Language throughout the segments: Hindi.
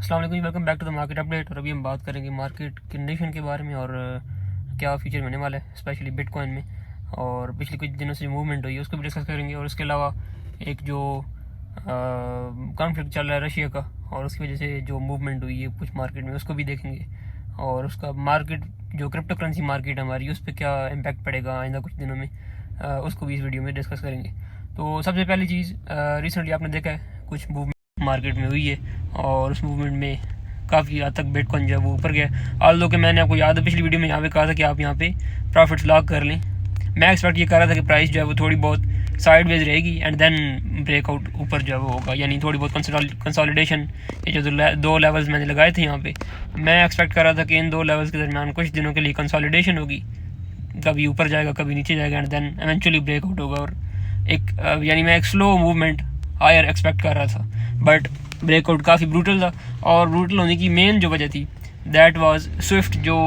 अस्सलाम वालेकुम, welcome back to the market update. और अभी हम बात करेंगे मार्केट कंडीशन के बारे में और क्या फ्यूचर में होने वाला है, स्पेशली बिटकॉइन में। और पिछले कुछ दिनों से जो मूवमेंट हुई है उसको भी डिस्कस करेंगे। और उसके अलावा एक जो कॉन्फ्लिक्ट चल रहा है रशिया का, और उसकी वजह से जो मूवमेंट हुई है कुछ मार्केट में, उसको भी देखेंगे। और उसका मार्केट जो क्रिप्टो करेंसी मार्केट हमारी, उस पर क्या इम्पैक्ट पड़ेगा आइंदा कुछ दिनों में, उसको भी इस वीडियो में डिस्कस करेंगे। तो सबसे पहली चीज़, रिसेंटली आपने देखा है कुछ मूवमेंट मार्केट में हुई है, और उस मूवमेंट में काफ़ी हद तक बिटकॉइन जो है वो ऊपर गया। आल दो कि मैंने आपको याद है पिछली वीडियो में यहाँ पे कहा था कि आप यहाँ पे प्रॉफिट्स लॉक कर लें। मैं एक्सपेक्ट ये कर रहा था कि प्राइस जो है वो थोड़ी बहुत साइडवेज रहेगी एंड देन ब्रेकआउट ऊपर जो है वो होगा, यानी थोड़ी बहुत कंसोलिडेशन। ये जो दो लेवल्स मैंने लगाए थे यहाँ पे, मैं एक्सपेक्ट कर रहा था कि इन दो लेवल्स के दरमियान कुछ दिनों के लिए कंसोलिडेशन होगी, कभी ऊपर जाएगा कभी नीचे जाएगा एंड देन एवेंचुअली ब्रेकआउट होगा। और एक यानी मैं एक स्लो मूवमेंट हायर एक्सपेक्ट कर रहा था, बट ब्रेकआउट काफ़ी ब्रूटल था। और ब्रूटल होने की मेन जो वजह थी दैट वाज स्विफ्ट जो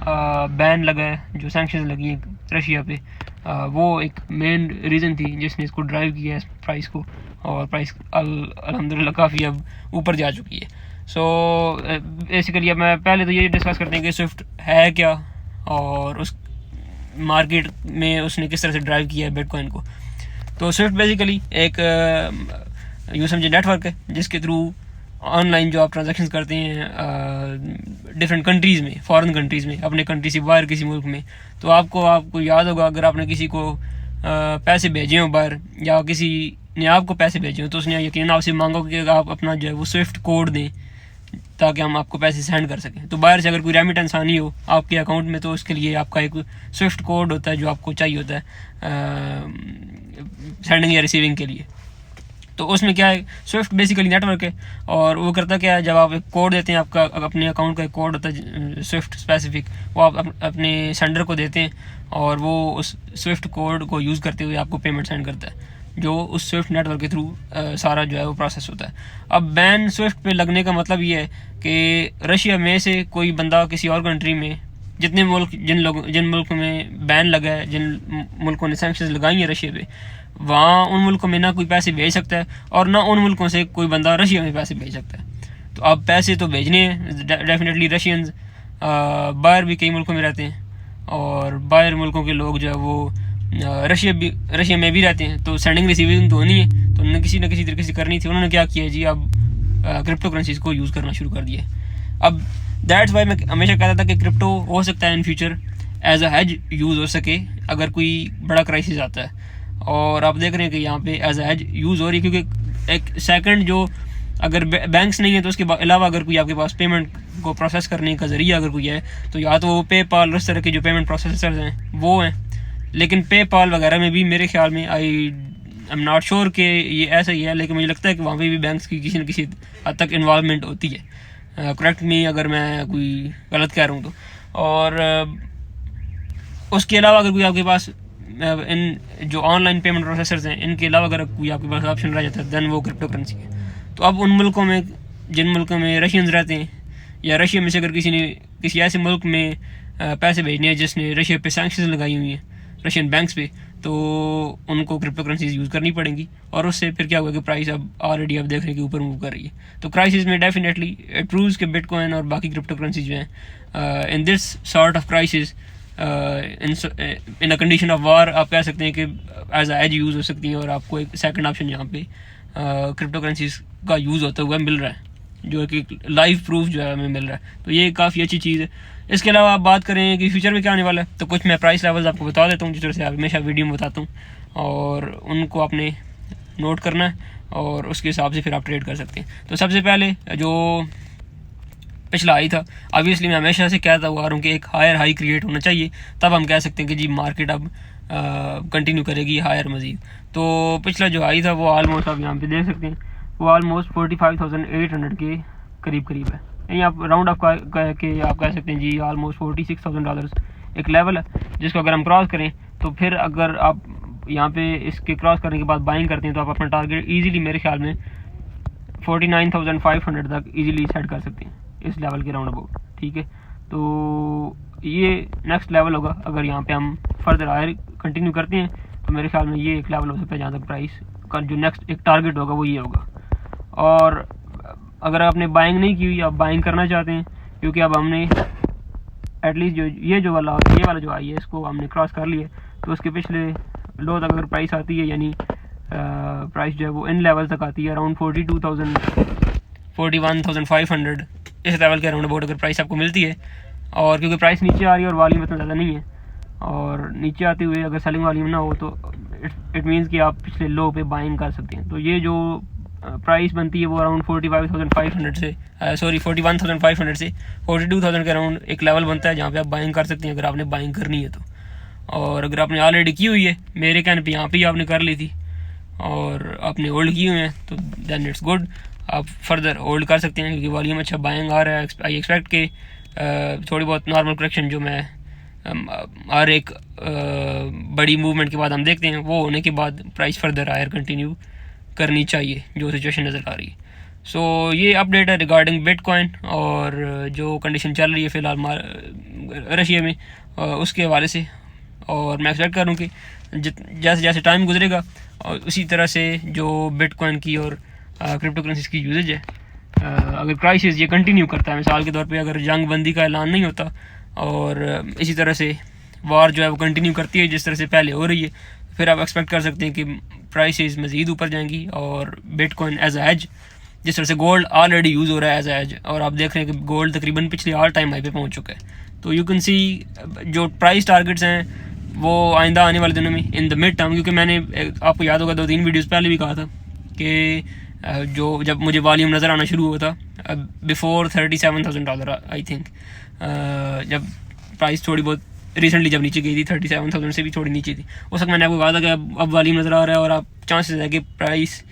बैन लगा है, जो सैंक्शंस लगी हैं रशिया पे, वो एक मेन रीज़न थी जिसने इसको ड्राइव किया है प्राइस को। और प्राइस अल्हम्दुलिल्लाह काफ़ी अब ऊपर जा चुकी है। सो बेसिकली अब मैं पहले तो ये डिस्कस करते हैं कि स्विफ्ट है क्या, और उस मार्केट में उसने किस तरह से ड्राइव किया है बिटकॉइन को। तो स्विफ्ट बेसिकली एक यूँ समझे नेटवर्क है जिसके थ्रू ऑनलाइन जो आप ट्रांजैक्शन करते हैं डिफरेंट कंट्रीज़ में, फॉरेन कंट्रीज़ में, अपने कंट्री से बाहर किसी मुल्क में। तो आपको याद होगा, अगर आपने किसी को पैसे भेजे हो बाहर, या किसी ने आपको पैसे भेजे हो, तो उसने यकीन आपसे मांगा कि आप अपना जो है वो स्विफ्ट कोड दें ताकि हम आपको पैसे सेंड कर सकें। तो बाहर से अगर कोई रेमिटेंस आनी हो आपके अकाउंट में, तो उसके लिए आपका एक स्विफ्ट कोड होता है जो आपको चाहिए होता है सेंडिंग या रिसीविंग के लिए। तो उसमें क्या है, स्विफ्ट बेसिकली नेटवर्क है, और वो करता क्या है, जब आप एक कोड देते हैं, आपका अपने अकाउंट का एक कोड होता है स्विफ्ट स्पेसिफिक, वो आप अपने सेंडर को देते हैं, और वो उस स्विफ्ट कोड को यूज़ करते हुए आपको पेमेंट सेंड करता है, जो उस स्विफ्ट नेटवर्क के थ्रू सारा जो है वो प्रोसेस होता है। अब बैन स्विफ्ट पे लगने का मतलब ये है कि रशिया में से कोई बंदा किसी और कंट्री में, जितने मुल्क जिन मुल्क में बैन लगा है, जिन मुल्कों ने सैंक्शंस लगाई हैं रशिया पे, वहाँ उन मुल्कों में ना कोई पैसे भेज सकता है, और ना उन मुल्कों से कोई बंदा रशिया में पैसे भेज सकता है। तो अब पैसे तो भेजने हैं डेफिनेटली। रशियंस बाहर भी कई मुल्कों में रहते हैं, और बाहर मुल्कों के लोग जो है वो रशिया में भी रहते हैं, तो सेंडिंग रिसीविंग तो होनी है, तो उन्होंने किसी न किसी तरीके से करनी थी। उन्होंने क्या किया जी, अब क्रिप्टो करेंसीज को यूज़ करना शुरू कर दिया। अब दैट्स वाई मैं हमेशा कहता था कि क्रिप्टो हो सकता है in future as a hedge use हो सके अगर कोई बड़ा क्राइसिस आता है। और आप देख रहे हैं कि यहाँ पे एज अ हेज यूज़ हो रही है, क्योंकि एक सेकंड जो अगर बैंक्स नहीं है, तो उसके अलावा अगर कोई आपके पास पेमेंट को प्रोसेस करने का ज़रिया अगर कोई है, तो या तो वो पेपाल, इस तरह के जो पेमेंट प्रोसेसर्स हैं वो हैं। लेकिन पेपाल वगैरह में भी मेरे ख्याल में आई एम नॉट श्योर कि ये ऐसा ही है, लेकिन मुझे लगता है कि वहाँ पे भी बैंक्स की किसी न किसी हद तक इन्वॉल्वमेंट होती है। करेक्ट मी अगर मैं कोई गलत कह रहा हूँ तो। और उसके अलावा अगर कोई आपके पास इन जो ऑनलाइन पेमेंट प्रोसेसर्स हैं, इनके अलावा अगर कोई आपके पास ऑप्शन रह जाता है, देन वो क्रिप्टो करेंसी है। तो अब उन मुल्कों में, जिन मुल्कों में रशियंस रहते हैं, या रशिया में से अगर किसी ने किसी ऐसे मुल्क में पैसे भेजने हैं जिसने रशिया पे सैंक्शंस लगाई हुई हैं रशियन बैंक्स पे, तो उनको क्रिप्टो करेंसीज यूज़ करनी पड़ेंगी। और उससे फिर क्या होगा कि प्राइस अब ऑलरेडी आप देख रहे हैं कि ऊपर मूव कर रही है। तो क्राइसिस में डेफिनेटली इट प्रूव्स के बिटकॉइन और बाकी क्रिप्टो करेंसीज जो हैं in this sort of crisis, in a condition of war, आप कह सकते हैं कि एज एज यूज़ हो सकती हैं। और आपको एक सेकंड ऑप्शन यहाँ पे क्रिप्टो करेंसीज का यूज़ होता हुआ मिल रहा है, जो कि लाइव प्रूफ जो है हमें मिल रहा है। तो ये काफ़ी अच्छी चीज़ है। इसके अलावा आप बात करें कि फ्यूचर में क्या आने वाला है, तो कुछ मैं प्राइस लेवल्स आपको बता देता हूँ, जिस तरह से आप हमेशा वीडियो में बताता हूँ, और उनको आपने नोट करना है, और उसके हिसाब से फिर आप ट्रेड कर सकते हैं। तो सबसे पहले जो पिछला हाई था, ऑब्वियसली मैं हमेशा से कहता हुआ आ रहा हूँ कि एक हायर हाई क्रिएट होना चाहिए, तब हम कह सकते हैं कि जी मार्केट अब कंटिन्यू करेगी हायर मज़ीद। तो पिछला जो हाई था वो ऑलमोस्ट आप यहाँ पे देख सकते हैं, वो ऑलमोस्ट 45,800 के करीब है। यहीं आप राउंड ऑफ कह के आप कह सकते हैं जी ऑलमोस्ट $46,000 एक लेवल है, जिसको अगर हम क्रॉस करें तो फिर अगर आप यहाँ पे इसके क्रॉस करने के बाद बाइंग करते हैं, तो आप अपना टारगेट ईजिली मेरे ख्याल में 49,500 तक ईजिली सेट कर सकते हैं इस लेवल के राउंड अबाउट। ठीक है, तो ये नेक्स्ट लेवल होगा। अगर यहाँ पे हम फर्दर हायर कंटिन्यू करते हैं, तो मेरे ख्याल में ये एक लेवल हो सकता है जहाँ तक प्राइस का जो नेक्स्ट एक टारगेट होगा वो ये होगा। और अगर आपने बाइंग नहीं की हुई, आप बाइंग करना चाहते हैं, क्योंकि अब हमने एटलीस्ट जो ये वाला जो आई है इसको हमने क्रॉस कर लिया, तो उसके पिछले लो तक अगर प्राइस आती है, यानी प्राइस जो है वो इन लेवल तक आती है अराउंड 41,500 इस लेवल के अराउंड अबाउट अगर प्राइस आपको मिलती है, और क्योंकि प्राइस नीचे आ रही है और वॉल्यूम इतना ज़्यादा नहीं है, और नीचे आते हुए अगर सेलिंग वॉल्यूम ना हो तो इट मीन्स कि आप पिछले लो पे बाइंग कर सकते हैं। तो ये जो प्राइस बनती है वो अराउंड 41,500 से 42,000 के अराउंड एक लेवल बनता है जहाँ पे आप बाइंग कर सकते हैं अगर आपने बाइंग करनी है तो। और अगर आपने ऑलरेडी की हुई है, मेरे कहने पे यहाँ पे आपने कर ली थी और आपने होल्ड किए हुए हैं, तो दैन इट्स गुड, आप फर्दर होल्ड कर सकते हैं, क्योंकि वॉल्यूम अच्छा बाइंग आ रहा है। आई एक्सपेक्ट के थोड़ी बहुत नॉर्मल करेक्शन जो मैं हर एक बड़ी मूवमेंट के बाद हम देखते हैं, वो होने के बाद प्राइस फर्दर हायर कंटिन्यू करनी चाहिए जो सिचुएशन नज़र आ रही है। सो ये अपडेट है रिगार्डिंग बिटकॉइन और जो कंडीशन चल रही है फ़िलहाल रशिया में उसके हवाले से। और मैं एक्सपेक्ट करूँ कि जैसे जैसे टाइम गुजरेगा और उसी तरह से जो बिटकॉइन की और क्रिप्टो करेंसीज की यूजेज है, अगर क्राइसिस ये कंटिन्यू करता है, मिसाल के तौर पे अगर जंग बंदी का ऐलान नहीं होता और इसी तरह से वार जो है वो कंटिन्यू करती है जिस तरह से पहले हो रही है, फिर आप एक्सपेक्ट कर सकते हैं कि प्राइसेस मज़ीद ऊपर जाएंगी। और बिटकॉइन एज अ हेज, जिस तरह से गोल्ड ऑलरेडी यूज़ हो रहा है एज अ हेज, और आप देख रहे हैं कि गोल्ड तकरीबन पिछले ऑल टाइम हाई पे पहुंच चुका है। तो यू कैन सी जो प्राइस टारगेट्स हैं वो आइंदा आने वाले दिनों में इन द मिड टर्म, क्योंकि मैंने आपको याद होगा 2-3 वीडियोज़ पहले भी कहा था कि जो जब मुझे वॉल्यूम नज़र आना शुरू हुआ था बिफोर $37,000 आई थिंक, जब प्राइस थोड़ी बहुत रिसेंटली जब नीचे गई थी 37,000 से भी थोड़ी नीचे थी, उस वक्त मैंने आपको कहा था कि अब वॉल्यूम नज़र आ रहा है और आप चांसेस है कि प्राइस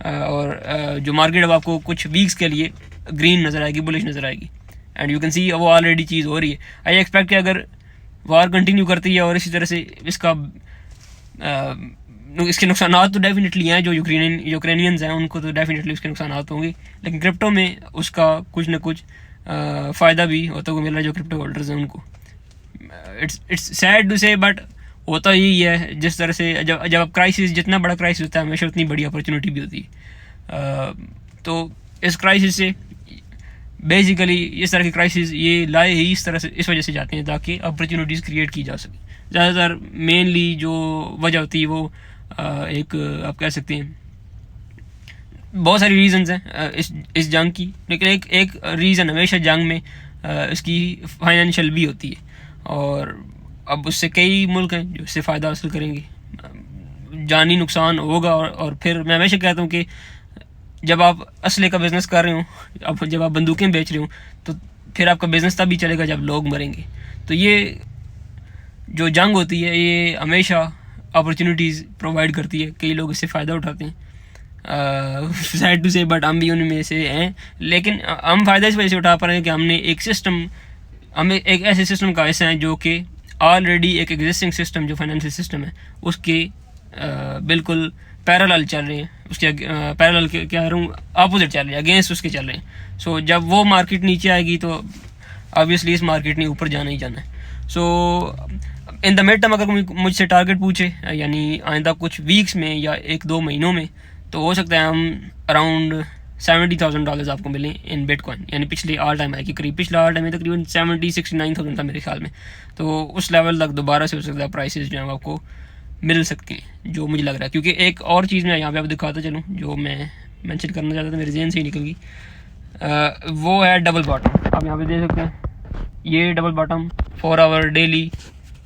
और जो मार्केट अब आपको कुछ वीक्स के लिए ग्रीन नज़र आएगी, बुलिश नज़र आएगी। एंड यू कैन सी वो ऑलरेडी चीज़ हो रही है। आई एक्सपेक्ट कि अगर वार कंटिन्यू करती है और इसी तरह से इसके नुकसान तो डेफिनेटली हैं, जो यूक्रेनियंस हैं उनको तो डेफिनेटली उसके नुकसान होंगे, लेकिन क्रिप्टो में उसका कुछ ना कुछ फ़ायदा भी होता हुआ मिल रहा है जो क्रिप्टो होल्डर्स हैं उनको। इट्स सैड टू से, बट होता ही है। जिस तरह से जब क्राइसिस, जितना बड़ा क्राइसिस होता है हमेशा उतनी बड़ी अपॉर्चुनिटी भी होती है। तो इस क्राइसिस से बेसिकली इस तरह के क्राइसिस ये लाए ही इस वजह से जाते हैं ताकि अपॉर्चुनिटीज़ क्रिएट की जा सके। ज़्यादातर मेनली जो वजह होती है वो एक आप कह सकते हैं, बहुत सारी रीज़न्स हैं इस जंग की, लेकिन एक रीज़न हमेशा जंग में इसकी फाइनेंशियल भी होती है, और अब उससे कई मुल्क हैं जो इससे फ़ायदा हासिल करेंगे, जानी नुकसान होगा। और फिर मैं हमेशा कहता हूँ कि जब आप असले का बिज़नेस कर रहे हो, अब जब आप बंदूकें बेच रहे हो, तो फिर आपका बिज़नेस तभी चलेगा जब लोग मरेंगे। तो ये जो जंग होती है ये हमेशा अपॉर्चुनिटीज़ प्रोवाइड करती है, कई लोग इससे फ़ायदा उठाते हैं, सैड टू से, बट हम भी उनमें से हैं। लेकिन हम फ़ायदा इस वजह से उठा पा रहे हैं कि हमने हमें एक ऐसे सिस्टम का हिस्सा है जो कि ऑलरेडी एक एग्जिस्टिंग सिस्टम जो फाइनेंशियल सिस्टम है उसके बिल्कुल पैरेलल चल रहे हैं, उसके पैरेलल क्या रहा हूँ, अपोजिट चल रहे हैं, अगेंस्ट उसके चल रहे हैं। सो जब वो मार्केट नीचे आएगी तो ऑब्वियसली इस मार्केट ने ऊपर जाना ही जाना है। सो इन द मिड टर्म अगर मुझसे टारगेट पूछे, यानी आइंदा कुछ वीक्स में या 1-2 महीनों में, तो हो सकता है हम अराउंड $70,000 आपको मिले इन बिटकॉइन, यानी पिछले ऑल टाइम हाई के करीब। पिछला ऑल टाइम में तकरीबन 69,000 था मेरे ख्याल में, तो उस लेवल तक दोबारा से हो सकता है प्राइसेस जो है आपको मिल सकती हैं, जो मुझे लग रहा है। क्योंकि एक और चीज़ मैं यहाँ पे आपको दिखाता चलूँ जो मैं मेंशन करना चाहता था, मेरे जहन से ही निकल गई, वो है डबल बॉटम। आप यहाँ पे देख सकते हैं, ये double bottom 4 hour daily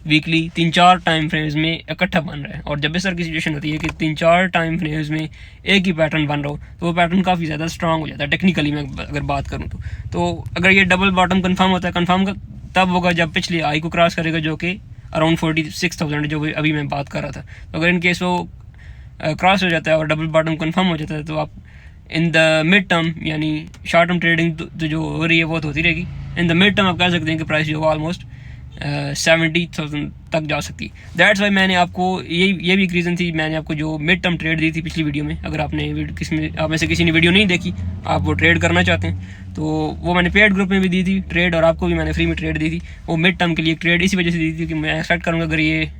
weekly 3-4 time frames में इकट्ठा बन रहा है। और जब इस तरह की सिचुएशन होती है कि 3-4 टाइम फ्रेम्स में एक ही पैटर्न बन रहा हो, तो वो पैटर्न काफ़ी ज़्यादा स्ट्रांग हो जाता है टेक्निकली मैं अगर बात करूँ तो अगर ये डबल बॉटम कंफर्म होता है, कंफर्म तब होगा जब पिछली हाई को क्रॉस करेगा जो कि अराउंड 46,000 जो अभी मैं बात कर रहा था। तो अगर इन केस वो क्रॉस हो जाता है और डबल बॉटम कंफर्म हो जाता है, तो आप इन द मिड टर्म, यानी शॉर्ट टर्म ट्रेडिंग तो जो हो रही है वो तो होती रहेगी, इन द मिड टर्म आप कह सकते हैं कि प्राइस जो ऑलमोस्ट 70,000 तक जा सकती है। दैट्स वाई मैंने आपको ये भी एक रीज़न थी, मैंने आपको जो मिड टर्म ट्रेड दी थी पिछली वीडियो में। अगर आप में से किसी ने वीडियो नहीं देखी, आप वो ट्रेड करना चाहते हैं, तो वो मैंने पेड ग्रुप में भी दी थी ट्रेड, और आपको भी मैंने फ्री में ट्रेड दी थी। वो मिड टर्म के लिए ट्रेड इसी वजह से दी थी कि मैं एक्सपेक्ट करूँगा अगर ये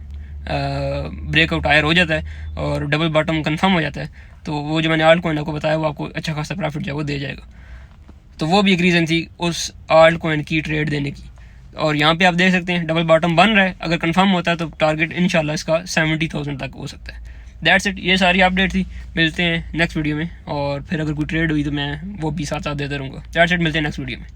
ब्रेकआउट हायर हो जाता है और डबल बॉटम कंफर्म हो जाता है, तो वो जो मैंने आल्ट कॉइन आपको बताया वो आपको अच्छा खासा प्रॉफिट जो है वो दे जाएगा। तो वो भी एक रीज़न थी उस आल्ट कॉइन की ट्रेड देने की। और यहाँ पे आप देख सकते हैं डबल बॉटम बन रहा है, अगर कंफर्म होता है तो टारगेट इंशाल्लाह इसका 70,000 तक हो सकता है। दैट्स इट, ये सारी अपडेट थी। मिलते हैं नेक्स्ट वीडियो में, और फिर अगर कोई ट्रेड हुई तो मैं वो भी साथ साथ देता रहूँगा। दैट्स इट, मिलते हैं नेक्स्ट वीडियो में।